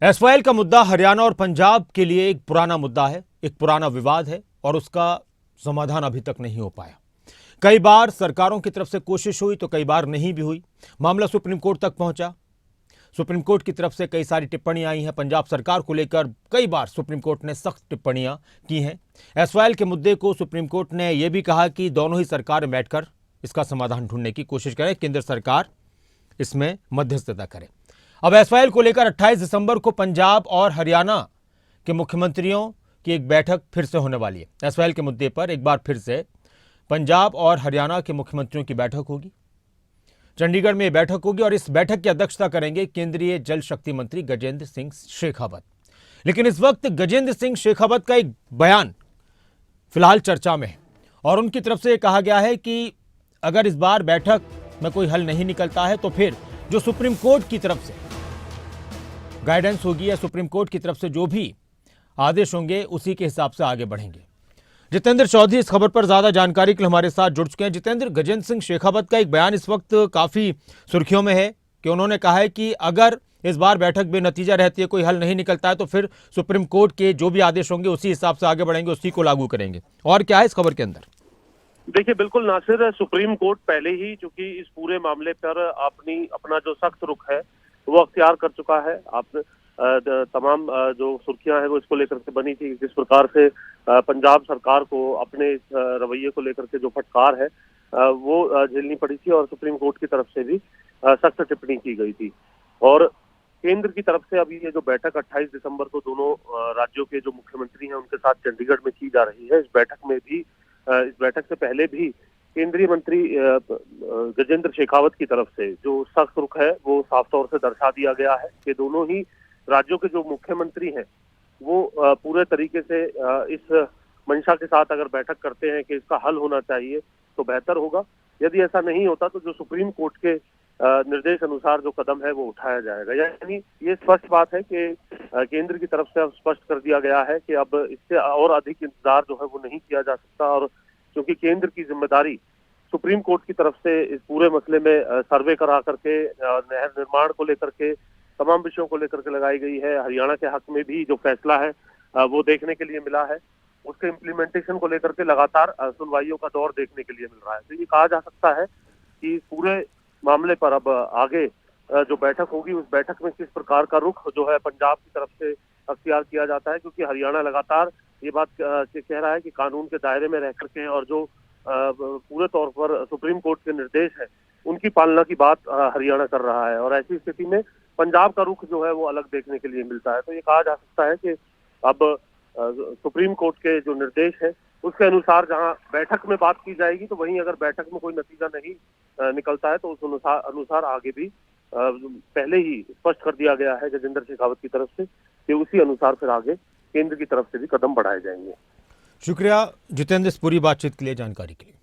SYL का मुद्दा हरियाणा और पंजाब के लिए एक पुराना मुद्दा है, एक पुराना विवाद है और उसका समाधान अभी तक नहीं हो पाया। कई बार सरकारों की तरफ से कोशिश हुई तो कई बार नहीं भी हुई। मामला सुप्रीम कोर्ट तक पहुंचा। सुप्रीम कोर्ट की तरफ से कई सारी टिप्पणियां आई हैं। पंजाब सरकार को लेकर कई बार सुप्रीम कोर्ट ने सख्त टिप्पणियां की हैं। एसवाईएल के मुद्दे को सुप्रीम कोर्ट ने यह भी कहा कि दोनों ही सरकारें बैठकर इसका समाधान ढूंढने की कोशिश करें, केंद्र सरकार इसमें मध्यस्थता करे। अब एसवाईएल को लेकर 28 दिसंबर को पंजाब और हरियाणा के मुख्यमंत्रियों की एक बैठक फिर से होने वाली है। एसवाईएल के मुद्दे पर एक बार फिर से पंजाब और हरियाणा के मुख्यमंत्रियों की बैठक होगी। चंडीगढ़ में यह बैठक होगी और इस बैठक की अध्यक्षता करेंगे केंद्रीय जल शक्ति मंत्री गजेंद्र सिंह शेखावत। लेकिन इस वक्त गजेंद्र सिंह शेखावत का एक बयान फिलहाल चर्चा में है और उनकी तरफ से कहा गया है कि अगर इस बार बैठक में कोई हल नहीं निकलता है तो फिर जो सुप्रीम कोर्ट की तरफ से गाइडेंस होगी या सुप्रीम कोर्ट की तरफ से जो भी आदेश होंगे उसी के हिसाब से आगे बढ़ेंगे। जितेंद्र चौधरी इस खबर पर ज्यादा जानकारी के लिए हमारे साथ जुड़ चुके हैं। जितेंद्र, गजेंद्र सिंह शेखावत का एक बयान इस वक्त काफी सुर्खियों में है कि उन्होंने कहा है कि अगर इस बार बैठक बेनतीजा रहती है, कोई हल नहीं निकलता है तो फिर सुप्रीम कोर्ट के जो भी आदेश होंगे उसी हिसाब से आगे बढ़ेंगे, उसी को लागू करेंगे। और क्या है इस खबर के अंदर? देखिए, बिल्कुल नासिर, सुप्रीम कोर्ट पहले ही चूंकि इस पूरे मामले पर अपना जो सख्त रुख है वो अख्तियार कर चुका है। आप तमाम जो सुर्खियां हैं वो इसको लेकर के बनी थी, किस प्रकार से पंजाब सरकार को अपने इस रवैये को लेकर के जो फटकार है वो झेलनी पड़ी थी और सुप्रीम कोर्ट की तरफ से भी सख्त टिप्पणी की गई थी। और केंद्र की तरफ से अभी ये जो बैठक 28 दिसंबर को दोनों राज्यों के जो मुख्यमंत्री हैं उनके साथ चंडीगढ़ में की जा रही है। इस बैठक से पहले भी केंद्रीय मंत्री गजेंद्र शेखावत की तरफ से जो सख्त रुख है वो साफ तौर से दर्शा दिया गया है कि दोनों ही राज्यों के जो मुख्यमंत्री हैं वो पूरे तरीके से इस मंशा के साथ अगर बैठक करते हैं कि इसका हल होना चाहिए तो बेहतर होगा। यदि ऐसा नहीं होता तो जो सुप्रीम कोर्ट के निर्देश अनुसार जो कदम है वो उठाया जाएगा। यानी ये स्पष्ट बात है कि केंद्र की तरफ से अब स्पष्ट कर दिया गया है कि अब इससे और अधिक इंतजार जो है वो नहीं किया जा सकता। और क्योंकि केंद्र की जिम्मेदारी सुप्रीम कोर्ट की तरफ से इस पूरे मसले में सर्वे करा करके नहर निर्माण को लेकर के तमाम विषयों को लेकर के लगाई गई है। हरियाणा के हक में भी जो फैसला है वो देखने के लिए मिला है। उसके इम्प्लीमेंटेशन को लेकर के लगातार सुनवाइयों का दौर देखने के लिए मिल रहा है। तो ये कहा जा सकता है कि इस पूरे मामले पर अब आगे जो बैठक होगी उस बैठक में किस प्रकार का रुख जो है पंजाब की तरफ से अख्तियार किया जाता है, क्योंकि हरियाणा लगातार ये बात कह रहा है कि कानून के दायरे में रह करके और जो पूरे तौर पर सुप्रीम कोर्ट के निर्देश है उनकी पालना की बात हरियाणा कर रहा है। और ऐसी स्थिति में पंजाब का रुख जो है वो अलग देखने के लिए मिलता है। तो ये कहा जा सकता है कि अब सुप्रीम कोर्ट के जो निर्देश है उसके अनुसार जहां बैठक में बात की जाएगी तो वहीं अगर बैठक में कोई नतीजा नहीं निकलता है तो उस अनुसार आगे भी पहले ही स्पष्ट कर दिया गया है गजेंद्र शेखावत की तरफ से कि उसी अनुसार फिर आगे केंद्र की तरफ से भी कदम बढ़ाए जाएंगे। शुक्रिया जितेंद्र, इस पूरी बातचीत के लिए, जानकारी के लिए।